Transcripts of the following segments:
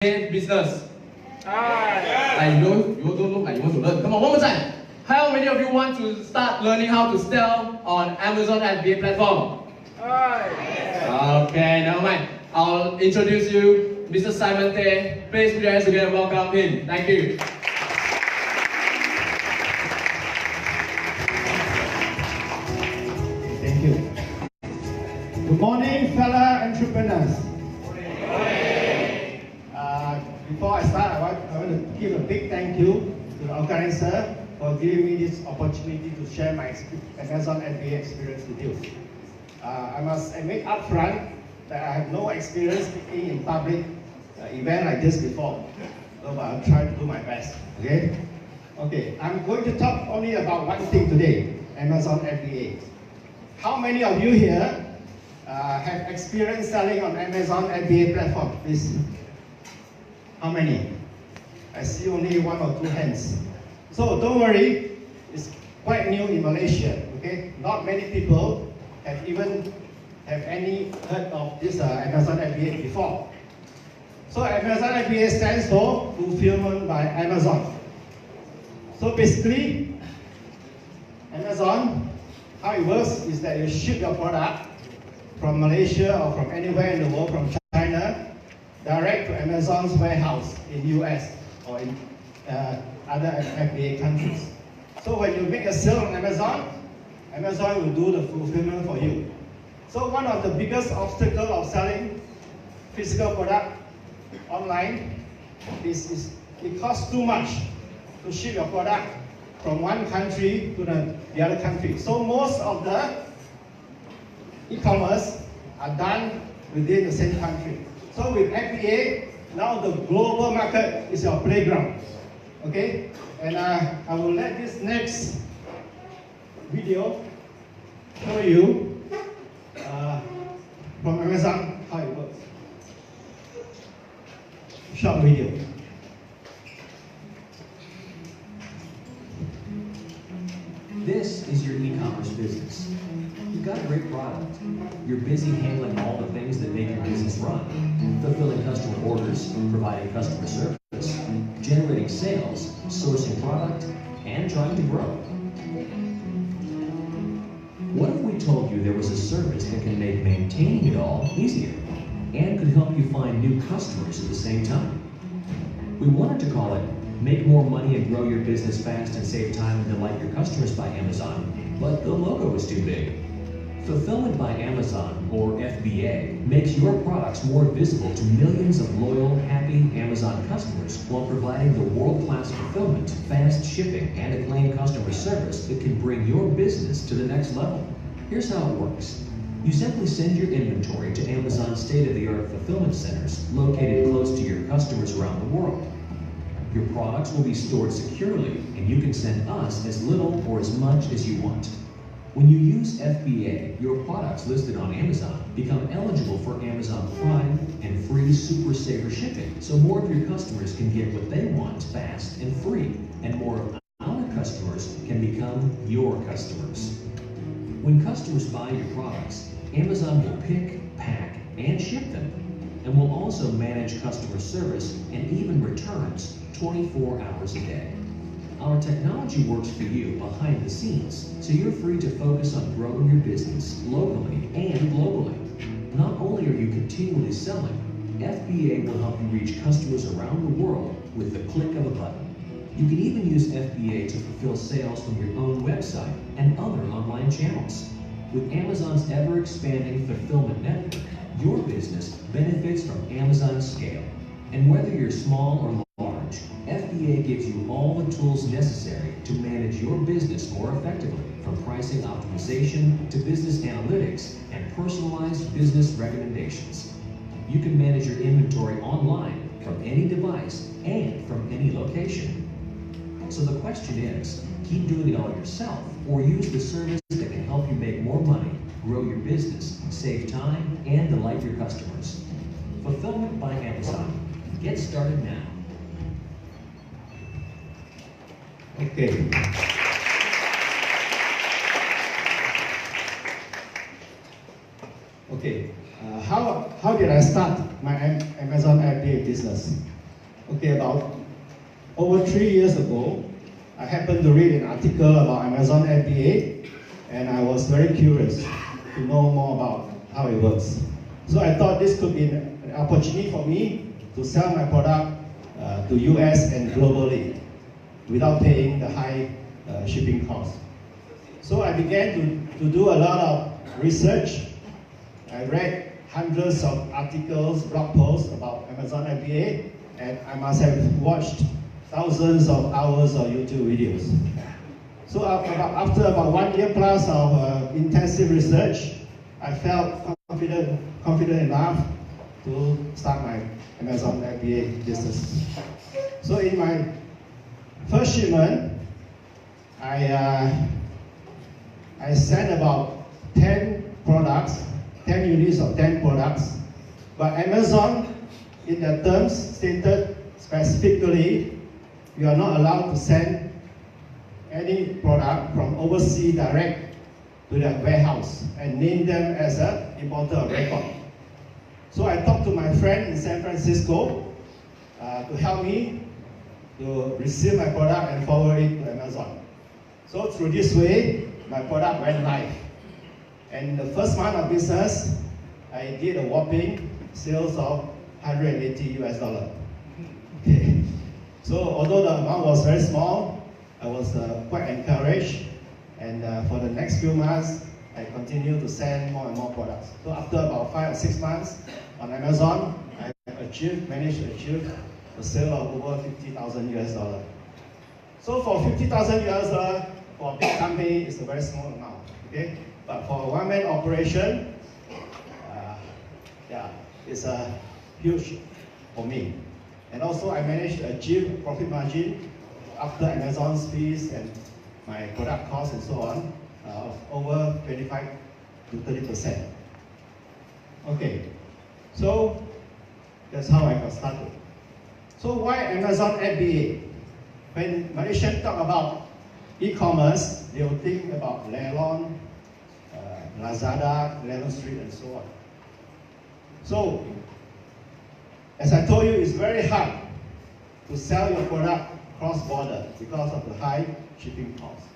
business. Hi. You don't look like you want to learn. Come on, one more time. How many of you want to start learning how to sell on Amazon FBA platform? Hi. Okay, never mind. I'll introduce you, Mr. Simon Tay. Please put your hands together and welcome him. Thank you. Thank you. Good morning, fellow entrepreneurs. Before I start, I want to give a big thank you to the organizer for giving me this opportunity to share my Amazon FBA experience with you. I must admit upfront that I have no experience speaking in public event like this before, so I'll try to do my best. Okay? Okay, I'm going to talk only about one thing today, Amazon FBA. How many of you here have experience selling on Amazon FBA platform? Please. How many? I see only one or two hands. So don't worry, it's quite new in Malaysia. Okay, not many people have any heard of this Amazon FBA before. So Amazon FBA stands for Fulfillment by Amazon. So basically, Amazon, how it works is that you ship your product from Malaysia or from anywhere in the world, from China, direct to Amazon's warehouse in US or in other FBA countries. So when you make a sale on Amazon, Amazon will do the fulfillment for you. So one of the biggest obstacles of selling physical product online is it costs too much to ship your product from one country to the other country. So most of the e-commerce are done within the same country. So with FBA, now the global market is your playground. Okay? And I will let this next video show you from Amazon how it works. Short video. This is your e-commerce business. You've got a great product. You're busy handling all the things that make your business run, fulfilling customer orders, providing customer service, generating sales, sourcing product, and trying to grow. What if we told you there was a service that can make maintaining it all easier and could help you find new customers at the same time? We wanted to call it Make More Money and Grow Your Business Fast and Save Time and Delight Your Customers by Amazon, but the logo was too big. Fulfillment by Amazon, or FBA, makes your products more visible to millions of loyal, happy Amazon customers while providing the world-class fulfillment, fast shipping, and acclaimed customer service that can bring your business to the next level. Here's how it works. You simply send your inventory to Amazon's state-of-the-art fulfillment centers located close to your customers around the world. Your products will be stored securely, and you can send us as little or as much as you want. When you use FBA, your products listed on Amazon become eligible for Amazon Prime and free Super Saver shipping, so more of your customers can get what they want fast and free, and more of our customers can become your customers. When customers buy your products, Amazon will pick, pack, and ship them, and will also manage customer service and even returns 24 hours a day. Our technology works for you behind the scenes, so you're free to focus on growing your business locally and globally. Not only are you continually selling, FBA will help you reach customers around the world with the click of a button. You can even use FBA to fulfill sales from your own website and other online channels. With Amazon's ever-expanding fulfillment network, your business benefits from Amazon's scale. And whether you're small or large, FBA gives you all the tools necessary to manage your business more effectively, from pricing optimization to business analytics and personalized business recommendations. You can manage your inventory online from any device and from any location. So the question is, keep doing it all yourself or use the service that can help you make more money, grow your business, save time, and delight your customers. Fulfillment by Amazon. Get started now. Okay. Okay. How did I start my Amazon FBA business. Okay, about over 3 years ago, I happened to read an article about Amazon FBA, and I was very curious to know more about how it works. So I thought this could be an opportunity for me to sell my product to US and globally without paying the high shipping costs. So I began to do a lot of research. I read hundreds of articles, blog posts about Amazon FBA, and I must have watched thousands of hours of YouTube videos. So after about 1 year plus of intensive research, I felt confident enough to start my Amazon FBA business. So in my first shipment, I sent about 10 products, 10 units of 10 products, but Amazon, in their terms, stated specifically, you are not allowed to send any product from overseas direct to their warehouse and name them as an importer of record. So I talked to my friend in San Francisco to help me to receive my product and forward it to Amazon. So through this way, my product went live. And in the first month of business, I did a whopping sales of $180 US. Okay. So although the amount was very small, I was quite encouraged. And for the next few months, I continued to send more and more products. So after about 5 or 6 months on Amazon, I managed to achieve a sale of over $50,000 US. So for $50,000 US for a big company, it's a very small amount. Okay, but for a one-man operation, it's huge for me. And also, I managed to achieve a profit margin after Amazon's fees and my product costs and so on of over 25 to 30%. Okay, so that's how I got started. So why Amazon FBA? When Malaysians talk about e-commerce, they will think about Lelon, Lazada, Lelon Street, and so on. So, as I told you, it's very hard to sell your product cross-border because of the high shipping costs.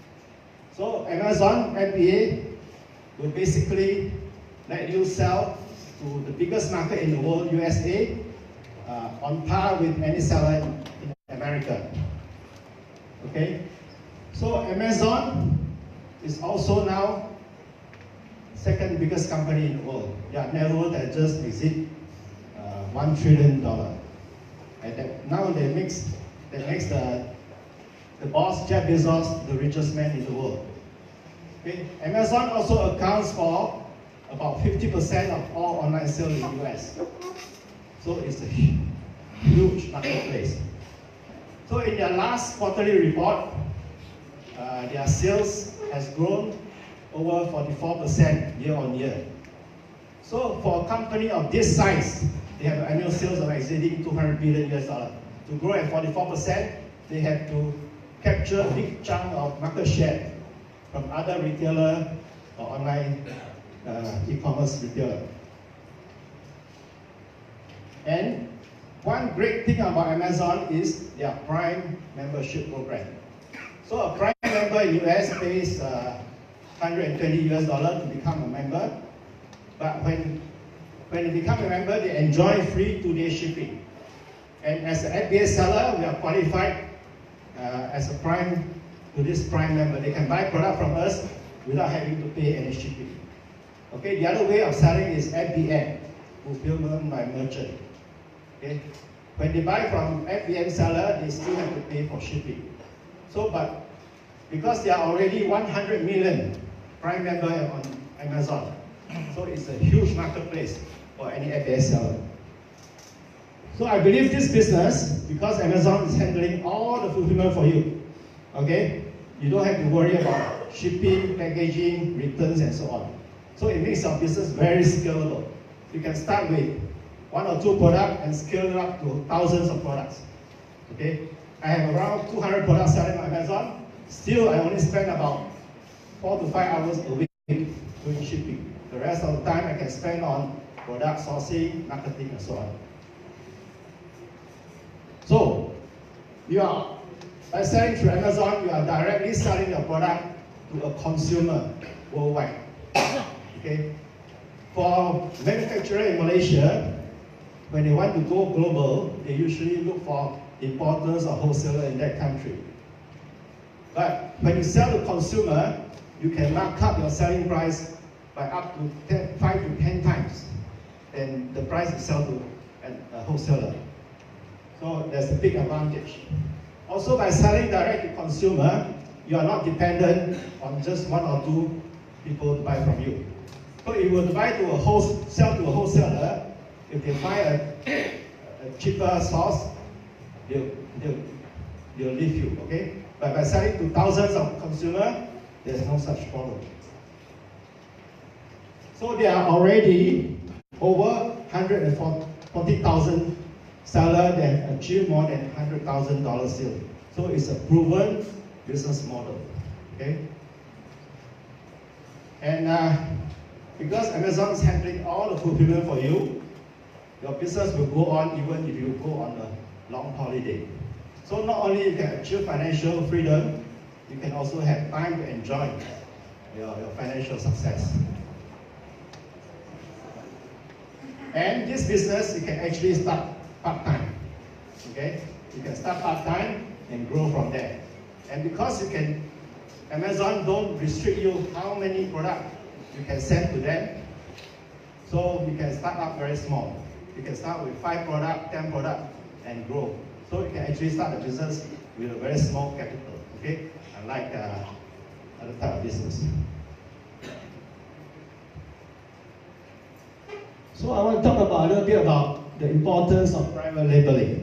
So Amazon FBA will basically let you sell to the biggest market in the world, USA, on par with any seller in America. Okay? So Amazon is also now second biggest company in the world. They are narrow that just exceed $1 trillion. And now they makes the boss, Jeff Bezos, the richest man in the world. Okay? Amazon also accounts for about 50% of all online sales in the US. So it's a huge marketplace. So in their last quarterly report, their sales has grown over 44% year on year. So for a company of this size, they have annual sales of exceeding $200 billion US. To grow at 44%, they have to capture a big chunk of market share from other retailer or online e-commerce retailer. And one great thing about Amazon is their Prime membership program. So a Prime member in US pays $120 US to become a member. But when they become a member, they enjoy free 2-day shipping. And as an FBA seller, we are qualified as a Prime to this Prime member. They can buy product from us without having to pay any shipping. Okay, the other way of selling is FBA, fulfillment by merchant. Okay, when they buy from FBA seller, they still have to pay for shipping. So, but because there are already 100 million Prime members on Amazon, so it's a huge marketplace for any FBA seller. So I believe this business, because Amazon is handling all the fulfillment for you, okay? You don't have to worry about shipping, packaging, returns, and so on. So it makes our business very scalable. You can start with 1 or 2 products and scale it up to thousands of products. Okay? I have around 200 products selling on Amazon. Still, I only spend about 4 to 5 hours a week doing shipping. The rest of the time I can spend on product sourcing, marketing, and so on. By selling through Amazon, you are directly selling your product to a consumer worldwide. Okay? For manufacturer in Malaysia, when they want to go global, they usually look for importers or wholesaler in that country. But when you sell to consumer, you can mark up your selling price by up to 5 to 10 times than the price you sell to a wholesaler. So there's a big advantage. Also, by selling direct to consumer, you are not dependent on just one or two people to buy from you. So if you were to sell to a wholesaler, if they find a cheaper source, they'll leave you, okay? But by selling to thousands of consumers, there's no such problem. So there are already over 140,000 sellers that achieve more than $100,000 sales. So it's a proven business model, okay? And because Amazon is handling all the fulfillment for you, your business will go on even if you go on a long holiday. So not only you can achieve financial freedom, you can also have time to enjoy your financial success. And this business, you can actually start part-time, okay? You can start part-time and grow from there. And because Amazon don't restrict you how many products you can send to them, so you can start up very small. You can start with 5 products, 10 products, and grow. So you can actually start a business with a very small capital, okay? Unlike other type of business. So I want to talk a little bit about the importance of private labeling.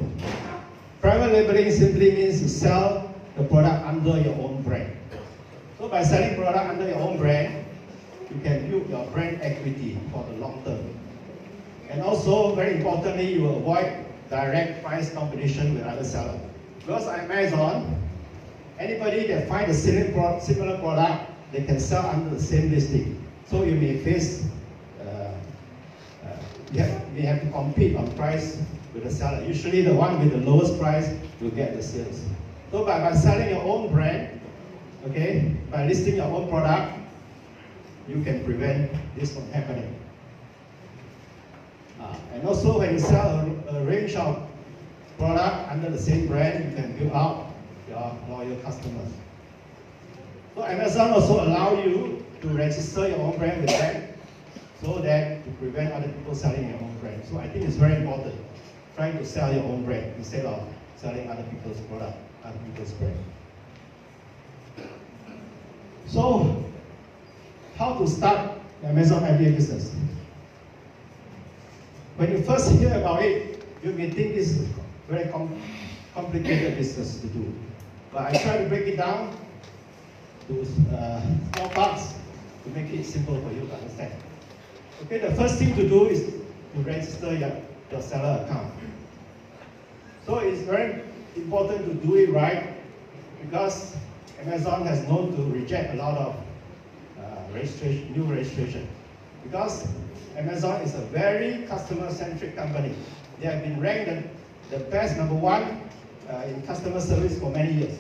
Private labeling simply means to sell the product under your own brand. So by selling product under your own brand, you can build your brand equity for the long term. And also, very importantly, you will avoid direct price competition with other sellers. Because on Amazon, anybody that finds a similar product, they can sell under the same listing. So you may face, you may have to compete on price with the seller. Usually the one with the lowest price will get the sales. So by selling your own brand, okay, by listing your own product, you can prevent this from happening. And also when you sell a range of product under the same brand, you can build out your loyal customers. So Amazon also allows you to register your own brand with them so that to prevent other people selling your own brand. So I think it's very important trying to sell your own brand instead of selling other people's product, other people's brand. So how to start the Amazon FBA business? When you first hear about it, you may think this is a very complicated business to do. But I try to break it down to small parts to make it simple for you to understand. Okay, the first thing to do is to register your seller account. So it's very important to do it right because Amazon has known to reject a lot of new registration. Because Amazon is a very customer-centric company. They have been ranked the best #1 in customer service for many years.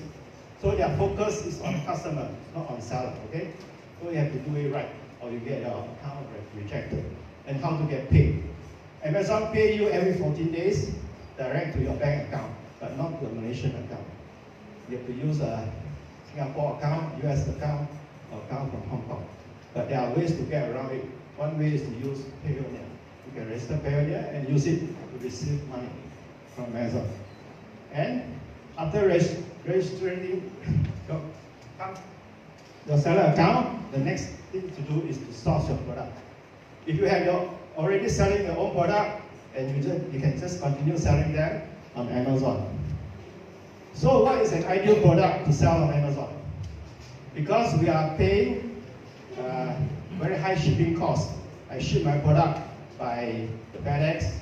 So their focus is on customer, not on seller, okay? So you have to do it right, or you get your account rejected. And how to get paid. Amazon pay you every 14 days direct to your bank account, but not to a Malaysian account. You have to use a Singapore account, US account, or account from Hong Kong. But there are ways to get around it. One way is to use Payoneer. You can register Payoneer and use it to receive money from Amazon. And after registering your seller account, the next thing to do is to source your product. If you have already selling your own product, and you can just continue selling them on Amazon. So what is an ideal product to sell on Amazon? Because we are paying very high shipping costs. I ship my product by the FedEx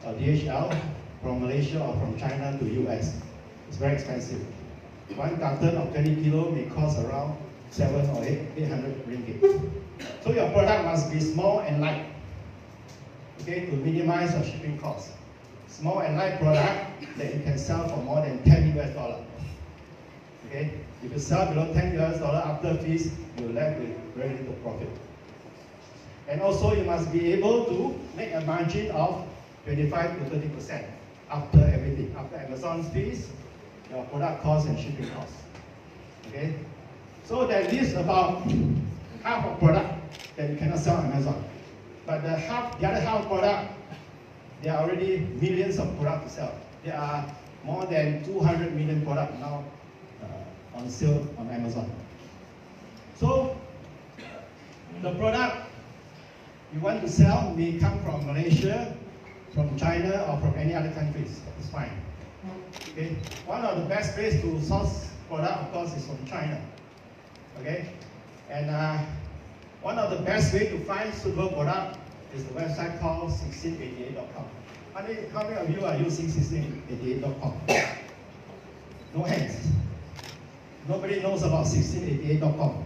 or DHL from Malaysia or from China to US. It's very expensive. 1 carton of 20 kilo may cost around 700 or 800 ringgit. So your product must be small and light, okay, to minimize your shipping costs. Small and light product that you can sell for more than $10 US dollar. Okay? If you sell below 10 US dollar after fees, you're left with very little profit. And also you must be able to make a margin of 25 to 30% after everything, after Amazon's fees, your product costs and shipping costs. Okay? So that leaves about half of product that you cannot sell on Amazon. But the other half of product, there are already millions of products to sell. There are more than 200 million products now on sale on Amazon. So the product you want to sell may come from Malaysia, from China, or from any other countries. It's fine. Okay. One of the best ways to source product, of course, is from China. Okay. And one of the best ways to find suitable product is the website called 1688.com. How many of you are using 1688.com? No hands. Nobody knows about 1688.com.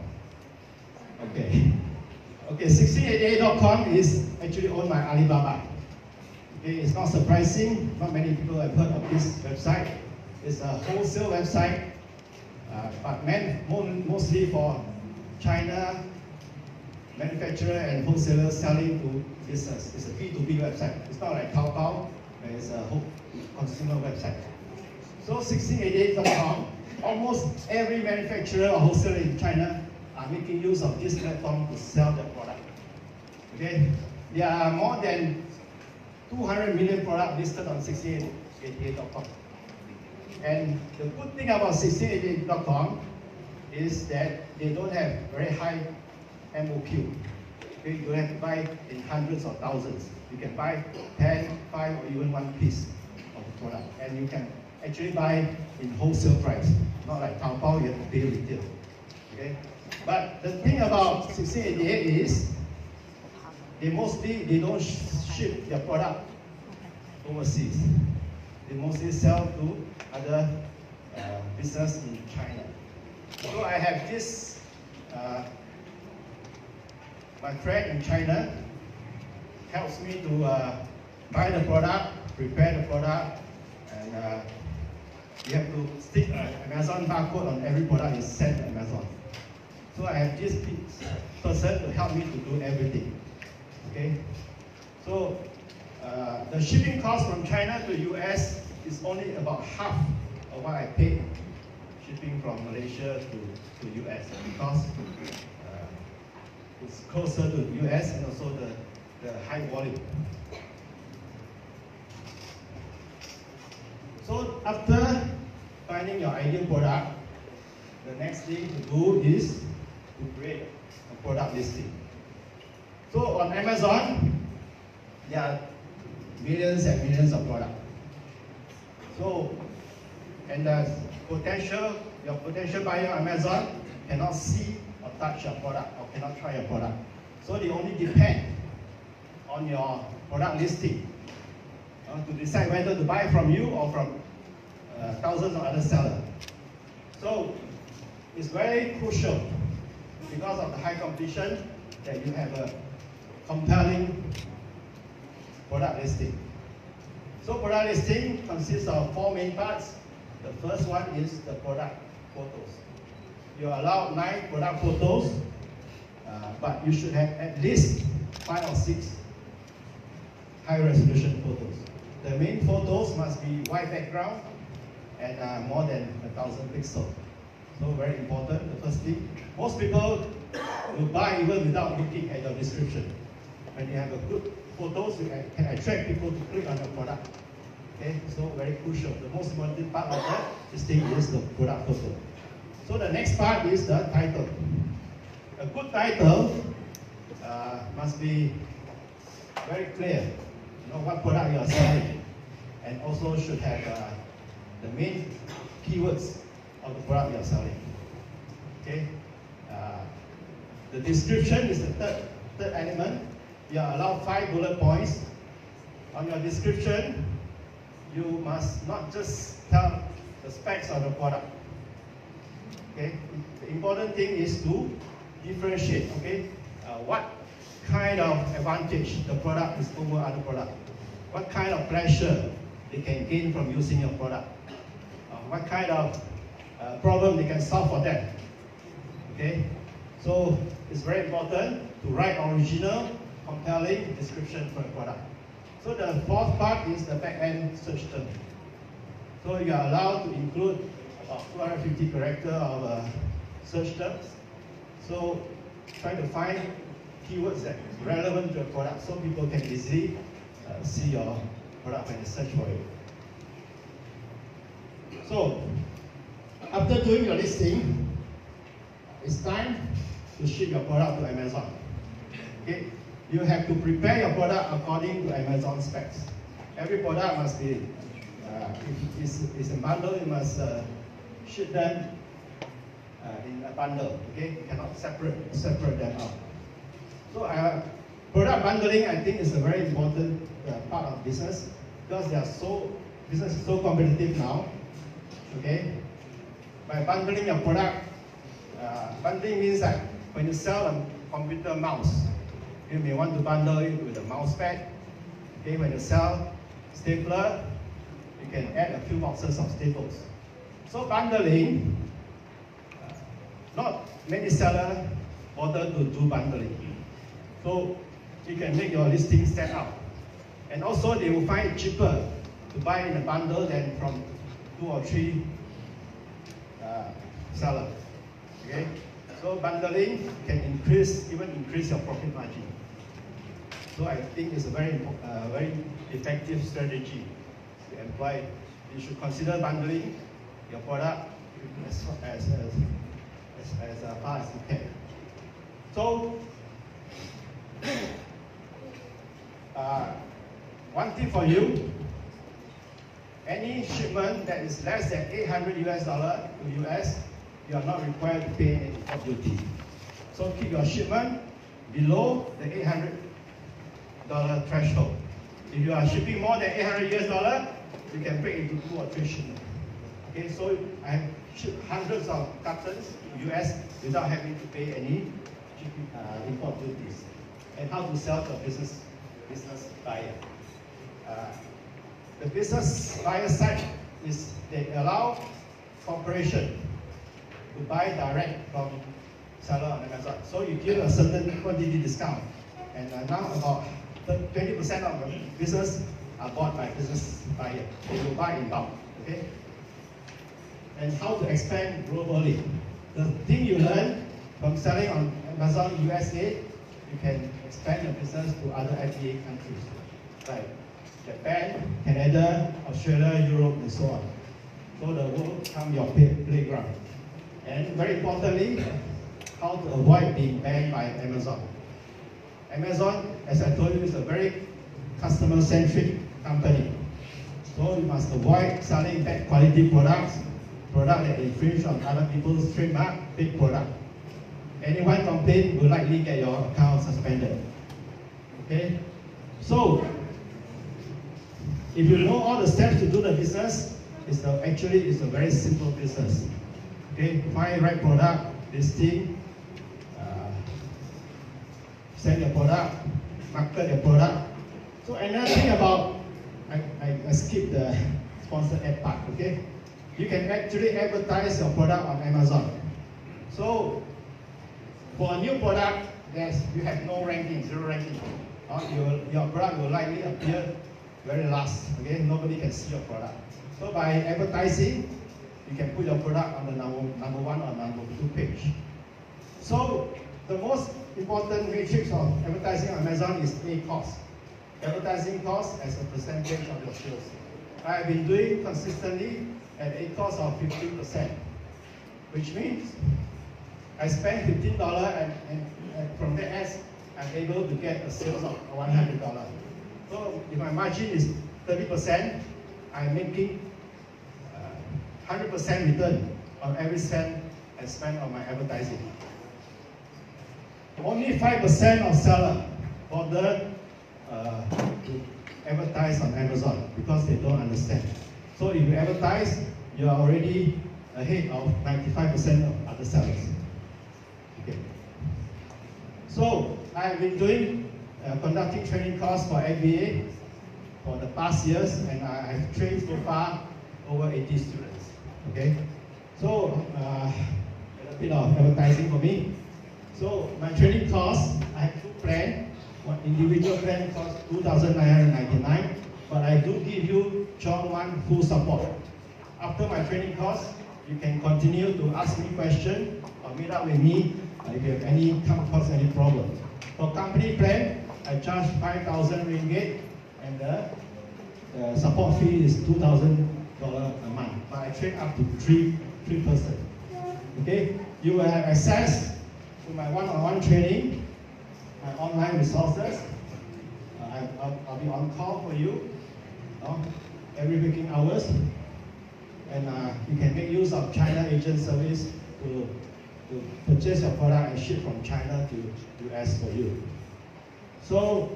Okay. Okay, 1688.com is actually owned by Alibaba. Okay, it's not surprising. Not many people have heard of this website. It's a wholesale website, but meant mostly for China manufacturer and wholesalers selling to business. It's a B2B website. It's not like Taobao, where it's a whole consumer website. So 1688.com, almost every manufacturer or wholesaler in China are making use of this platform to sell their product. Okay, there are more than 200 million products listed on 1688.com. And the good thing about 1688.com is that they don't have very high MOQ. Okay, you don't have to buy in hundreds or thousands. You can buy 10, 5, or even one piece of the product. And you can actually buy in wholesale price. Not like Taobao, you have to pay retail. Okay? But the thing about 1688 is they don't ship their product overseas. They mostly sell to other business in China. So I have this, my friend in China helps me to buy the product, prepare the product, and you have to stick an Amazon barcode on every product you send to Amazon. So I have this person to help me to do everything. Okay? So the shipping cost from China to US is only about half of what I paid shipping from Malaysia to US, because it's closer to US and also the high volume. So after finding your ideal product, the next thing to do is to create a product listing. So on Amazon, there are millions and millions of products. So, and your potential buyer on Amazon cannot see or touch your product or cannot try your product. So they only depend on your product listing to decide whether to buy from you or from thousands of other sellers. So it's very crucial, because of the high competition, that you have a compelling product listing. So product listing consists of 4 main parts. The first one is the product photos. You're allowed 9 product photos, but you should have at least 5 or 6 high resolution photos. The main photos must be white background and more than 1,000 pixels. So very important, the first thing. Most people will buy even without looking at your description. When you have a good photos, you can attract people to click on your product. Okay, so very crucial. The most important part of that listing is the product photo. So the next part is the title. A good title must be very clear. You know what product you are selling, and also should have the main keywords of the product you are selling. Okay. The description is the third element. You are allowed 5 bullet points. On your description, you must not just tell the specs of the product. Okay. The important thing is to differentiate. Okay. What kind of advantage the product is over other products? What kind of pleasure they can gain from using your product? what kind of problem they can solve for them. Okay, so it's very important to write original, compelling description for the product. So the fourth part is the back-end search term. So you are allowed to include about 250 characters of search terms. So try to find keywords that is relevant to your product so people can easily see your product when they search for it. So after doing your listing, it's time to ship your product to Amazon. Okay? You have to prepare your product according to Amazon specs. Every product must be, if it's a bundle, you must ship them in a bundle. Okay? You cannot separate them out. So product bundling, I think, is a very important part of business because business is so competitive now. Okay? By bundling your product, bundling means that when you sell a computer mouse, you may want to bundle it with a mouse pad. Okay, when you sell stapler, you can add a few boxes of staples. So bundling, not many sellers bother to do bundling. So you can make your listing stand out. And also they will find it cheaper to buy in a bundle than from 2 or 3 sellers. Okay? So bundling can even increase your profit margin. So I think it's a very effective strategy to employ. You should consider bundling your product as far as you can. So one tip for you: any shipment that is less than $800 to US, you are not required to pay any import duty. So keep your shipment below the $800 threshold. If you are shipping more than $800 you can break into 2 or 3 shipments. Okay, so I have shipped hundreds of cartons to US without having to pay any import duties. And how to sell to a business buyer. The business buyer side is they allow corporation to buy direct from seller on Amazon. So you give a certain quantity discount, and now about 20% of the business are bought by business buyer. They will buy in bulk. Okay. And how to expand globally. The thing you learn from selling on Amazon USA, you can expand your business to other FBA countries like Japan, Canada, Australia, Europe, and so on. So the world becomes your playground. And very importantly, how to avoid being banned by Amazon. Amazon, as I told you, is a very customer-centric company. So you must avoid selling bad quality products that infringe on other people's trademark, big product. Anyone complain will likely get your account suspended. Okay? So, if you know all the steps to do the business, it's a very simple business. Okay? Find the right product, listing, sell your product, market your product. So another thing about, I skipped the sponsored ad part, okay? You can actually advertise your product on Amazon. So for a new product, you have no ranking, 0 ranking. Your product will likely appear very last, okay? Nobody can see your product. So by advertising, you can put your product on the number 1 or number 2 page. So the most important matrix of advertising on Amazon is A cost. Advertising cost as a percentage of your sales. I've been doing consistently at a cost of 15%, which means I spend $15 and from the ads, I'm able to get a sales of $100. So if my margin is 30%, I'm making 100% return on every cent I spend on my advertising. Only 5% of sellers bother to advertise on Amazon because they don't understand. So if you advertise, you are already ahead of 95% of other sellers. Okay. So I've been conducting training courses for FBA for the past years, and I have trained so far over 80 students. Okay, so a bit of advertising for me. So my training cost, I have two plans. One individual plan costs 2,999, but I do give you 12 month full support. After my training course, you can continue to ask me questions or meet up with me if you have any come across any problem. For company plan, I charge 5,000 ringgit and the support fee is $2,000 a month. But I train up to three person. Okay, you will have access to my one-on-one training, my online resources. I'll be on call for you every working hours. And you can make use of China agent service to purchase your product and ship from China to US for you. So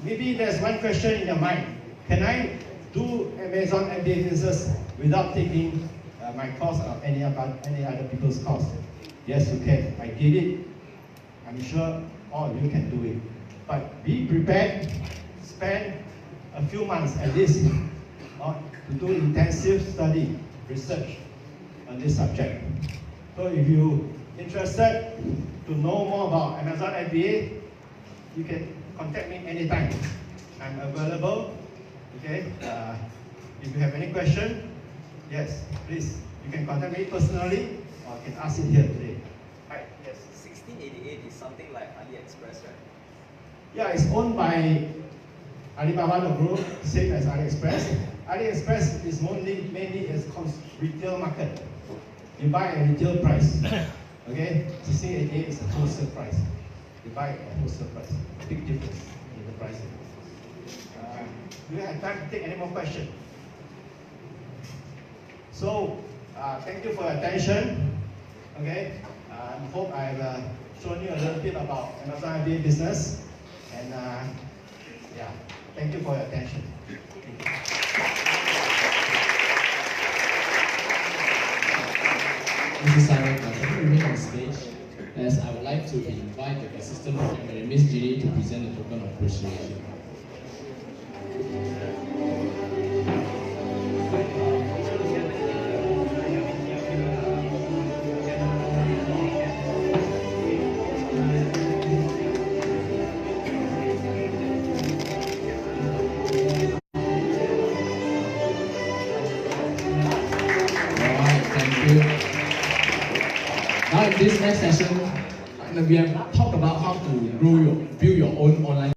maybe there's one question in your mind. Can I do Amazon FBA business without taking my course or any other people's course? Yes, you can. I did it. I'm sure all of you can do it. But be prepared. Spend a few months at least to do intensive study, research on this subject. So if you're interested to know more about Amazon FBA, you can contact me anytime. I'm available. Okay. If you have any question, yes, please. You can contact me personally or you can ask it here today. Hi. Yes. 1688 is something like AliExpress, right? Yeah, it's owned by Alibaba, the group, same as AliExpress. AliExpress is mainly a retail market. You buy at retail price. Okay? 1688 is a wholesale price. You buy at wholesale price. Big difference in the pricing. Do you have time to take any more questions? So, thank you for your attention. Okay? I hope I've shown you a little bit about Amazon FBA business. And yeah, thank you for your attention. Mrs. Simon, can you remain on stage as I would like to invite the Assistant Secretary, Ms. Ginny, to present a token of appreciation. Now in this next session, we have talked about how to build your own online